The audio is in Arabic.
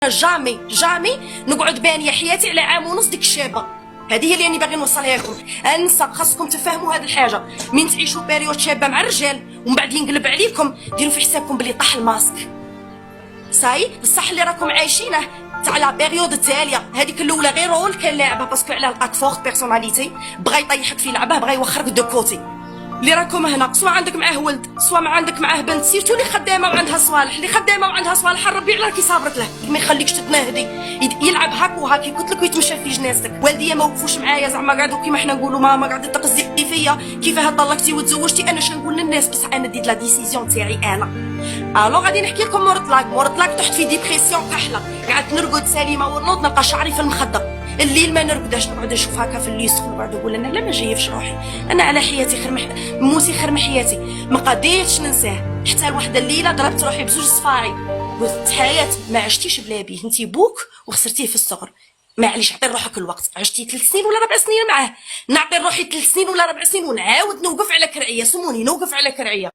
جامي جامي نقعد بانيه حياتي على عام ونص ديك الشابه. هذه هي اللي راني باغي نوصلها لكم. انسى، خاصكم تفهموا هذه الحاجه. من تعيشوا بيريود شابه مع الرجال ومن بعد ينقلب عليكم، ديروا في حسابكم بلي طاح الماسك. صاي بصح اللي راكم عايشينه تاع لا بيريود التاليه، هذيك الاولى غير رول كان لاعبها باسكو علاه لقاك فورت بيرسوناليتي، بغا يطيحك في لعبه، بغا يوخرك دو كوتي. اللي راكم هنا سواء عندك معاه ولد سواء ما عندك معاه بنت، سيرتو اللي خدامه وعندها صوالح، اللي خدامه وعندها صوالح ربي على راكي صابرك له، ما يخليكش تتنهدي، يلعب هاك وهاك قلت لك ويتمشى في جنازتك. والديا ما وقفوش معايا زعما قعدوا كيما حنا نقولوا ماما قعدت تقصدي فيا كيفاه طلقتي وتزوجتي. انا شنقول للناس بصح انا ديت لا ديسيزيون تاعي انا. الو غادي نحكي لكم مور طلاق تحت في ديبرسيون كحله، قعدت نرقد سليمه ونوض نلقى شعري في المخده. الليل ما نرقداش، نقعد نشوف هكا في الليل سخن، نقعد نقول انا لا ما جايبش روحي، انا على حياتي خير موتي خير من حياتي. ما قديتش ننساه حتى الوحده الليله ضربت روحي بزوج صفاعي، قلت حياه ما عشتيش بلا بيه، انتي بوك وخسرتيه في الصغر، معليش عطي روحك الوقت. عشتي 3 سنين ولا 4 سنين معاه، نعطي روحي 3 سنين ولا 4 سنين ونعاود نوقف على كرعيه، سموني نوقف على كرعيه.